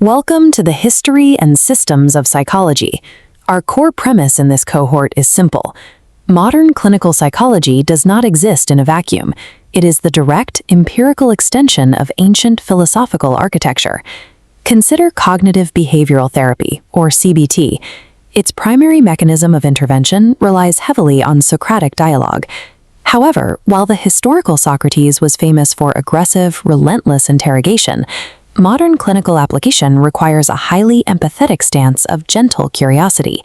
Welcome to the History and Systems of Psychology. Our core premise in this cohort is simple. Modern clinical psychology does not exist in a vacuum. It is the direct, empirical extension of ancient philosophical architecture. Consider cognitive behavioral therapy, or CBT. Its primary mechanism of intervention relies heavily on Socratic dialogue. However, while the historical Socrates was famous for aggressive, relentless interrogation, modern clinical application requires a highly empathetic stance of gentle curiosity.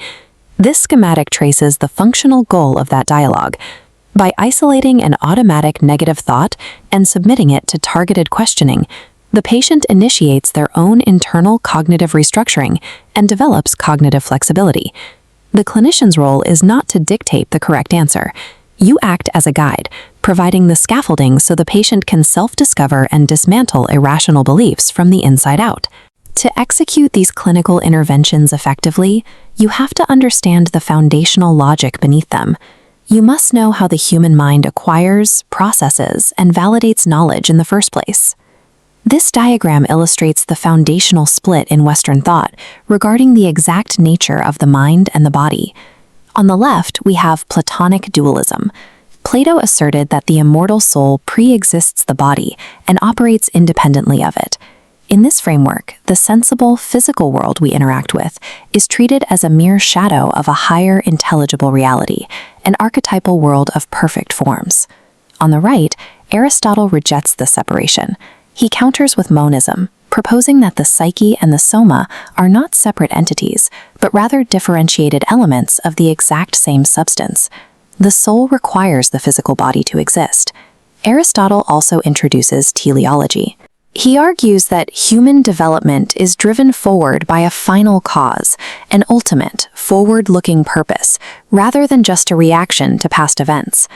This schematic traces the functional goal of that dialogue. By isolating an automatic negative thought and submitting it to targeted questioning, the patient initiates their own internal cognitive restructuring and develops cognitive flexibility. The clinician's role is not to dictate the correct answer. You act as a guide, providing the scaffolding so the patient can self-discover and dismantle irrational beliefs from the inside out. To execute these clinical interventions effectively, you have to understand the foundational logic beneath them. You must know how the human mind acquires, processes, and validates knowledge in the first place. This diagram illustrates the foundational split in Western thought regarding the exact nature of the mind and the body. On the left, we have Platonic dualism. Plato asserted that the immortal soul pre-exists the body and operates independently of it. In this framework, the sensible, physical world we interact with is treated as a mere shadow of a higher intelligible reality, an archetypal world of perfect forms. On the right, Aristotle rejects this separation. He counters with monism, proposing that the psyche and the soma are not separate entities, but rather differentiated elements of the exact same substance. The soul requires the physical body to exist. Aristotle also introduces teleology. He argues that human development is driven forward by a final cause, an ultimate, forward-looking purpose, rather than just a reaction to past events.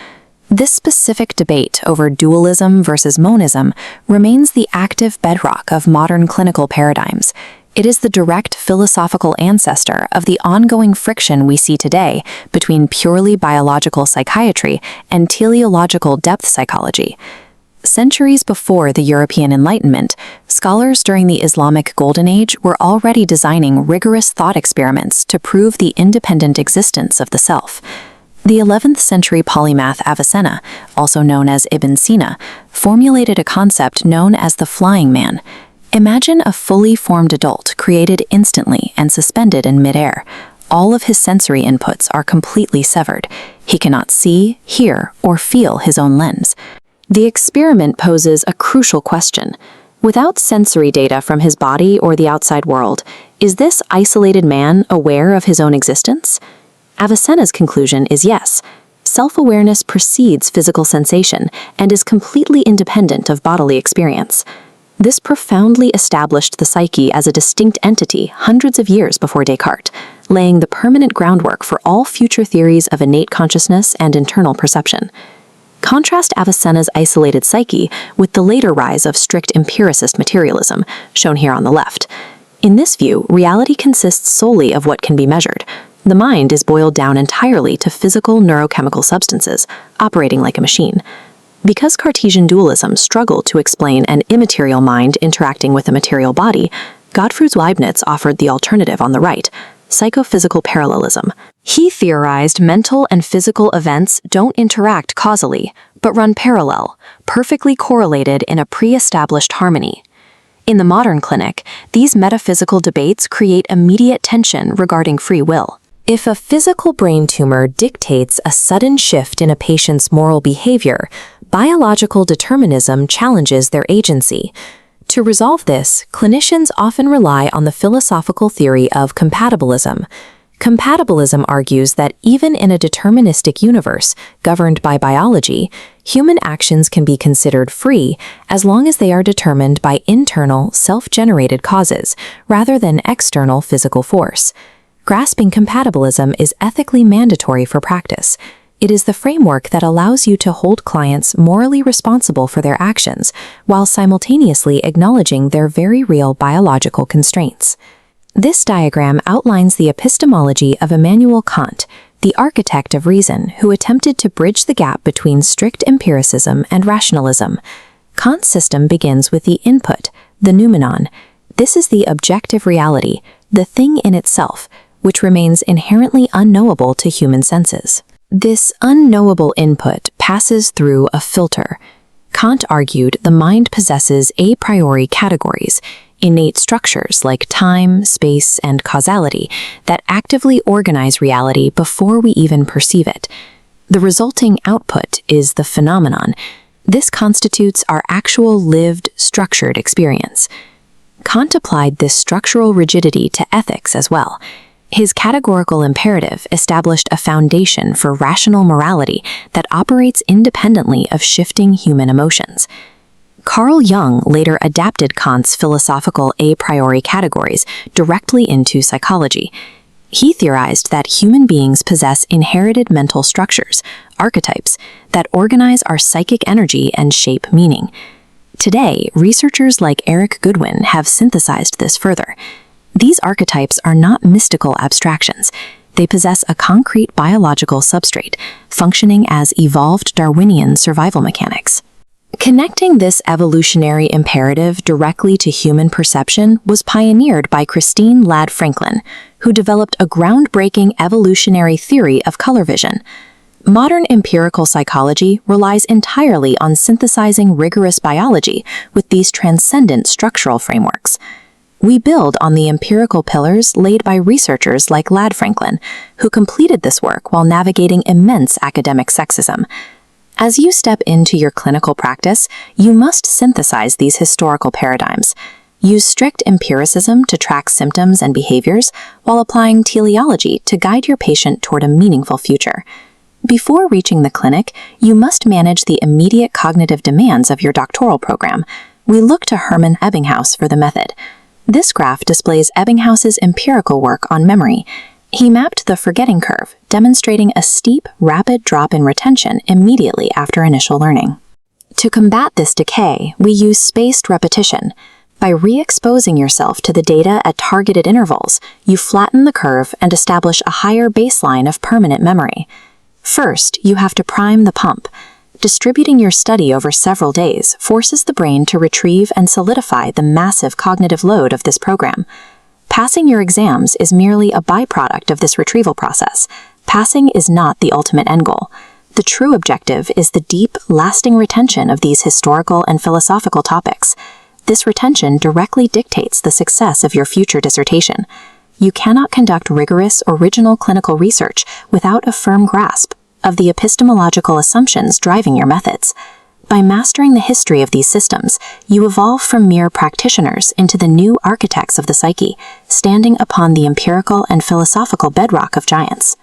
This specific debate over dualism versus monism remains the active bedrock of modern clinical paradigms. It is the direct philosophical ancestor of the ongoing friction we see today between purely biological psychiatry and teleological depth psychology. Centuries before the European Enlightenment, scholars during the Islamic Golden Age were already designing rigorous thought experiments to prove the independent existence of the self. The 11th century polymath Avicenna, also known as Ibn Sina, formulated a concept known as the flying man. Imagine a fully formed adult created instantly and suspended in midair. All of his sensory inputs are completely severed. He cannot see, hear, or feel his own lens. The experiment poses a crucial question. Without sensory data from his body or the outside world, is this isolated man aware of his own existence? Avicenna's conclusion is yes. Self-awareness precedes physical sensation and is completely independent of bodily experience. This profoundly established the psyche as a distinct entity hundreds of years before Descartes, laying the permanent groundwork for all future theories of innate consciousness and internal perception. Contrast Avicenna's isolated psyche with the later rise of strict empiricist materialism, shown here on the left. In this view, reality consists solely of what can be measured. The mind is boiled down entirely to physical neurochemical substances, operating like a machine. Because Cartesian dualism struggled to explain an immaterial mind interacting with a material body, Gottfried Leibniz offered the alternative on the right, psychophysical parallelism. He theorized mental and physical events don't interact causally, but run parallel, perfectly correlated in a pre-established harmony. In the modern clinic, these metaphysical debates create immediate tension regarding free will. If a physical brain tumor dictates a sudden shift in a patient's moral behavior, biological determinism challenges their agency. To resolve this, clinicians often rely on the philosophical theory of compatibilism. Compatibilism argues that even in a deterministic universe governed by biology, human actions can be considered free as long as they are determined by internal, self-generated causes rather than external physical force. Grasping compatibilism is ethically mandatory for practice. It is the framework that allows you to hold clients morally responsible for their actions while simultaneously acknowledging their very real biological constraints. This diagram outlines the epistemology of Immanuel Kant, the architect of reason who attempted to bridge the gap between strict empiricism and rationalism. Kant's system begins with the input, the noumenon. This is the objective reality, the thing in itself, which remains inherently unknowable to human senses. This unknowable input passes through a filter. Kant argued the mind possesses a priori categories, innate structures like time, space, and causality that actively organize reality before we even perceive it. The resulting output is the phenomenon. This constitutes our actual lived, structured experience. Kant applied this structural rigidity to ethics as well. His categorical imperative established a foundation for rational morality that operates independently of shifting human emotions. Carl Jung later adapted Kant's philosophical a priori categories directly into psychology. He theorized that human beings possess inherited mental structures, archetypes, that organize our psychic energy and shape meaning. Today, researchers like Eric Goodwin have synthesized this further. These archetypes are not mystical abstractions. They possess a concrete biological substrate, functioning as evolved Darwinian survival mechanics. Connecting this evolutionary imperative directly to human perception was pioneered by Christine Ladd Franklin, who developed a groundbreaking evolutionary theory of color vision. Modern empirical psychology relies entirely on synthesizing rigorous biology with these transcendent structural frameworks. We build on the empirical pillars laid by researchers like Ladd Franklin, who completed this work while navigating immense academic sexism. As you step into your clinical practice, you must synthesize these historical paradigms. Use strict empiricism to track symptoms and behaviors, while applying teleology to guide your patient toward a meaningful future. Before reaching the clinic, you must manage the immediate cognitive demands of your doctoral program. We look to Hermann Ebbinghaus for the method. This graph displays Ebbinghaus's empirical work on memory. He mapped the forgetting curve, demonstrating a steep, rapid drop in retention immediately after initial learning. To combat this decay, we use spaced repetition. By re-exposing yourself to the data at targeted intervals, you flatten the curve and establish a higher baseline of permanent memory. First, you have to prime the pump. Distributing your study over several days forces the brain to retrieve and solidify the massive cognitive load of this program. Passing your exams is merely a byproduct of this retrieval process. Passing is not the ultimate end goal. The true objective is the deep, lasting retention of these historical and philosophical topics. This retention directly dictates the success of your future dissertation. You cannot conduct rigorous, original clinical research without a firm grasp of the epistemological assumptions driving your methods. By mastering the history of these systems, you evolve from mere practitioners into the new architects of the psyche, standing upon the empirical and philosophical bedrock of giants.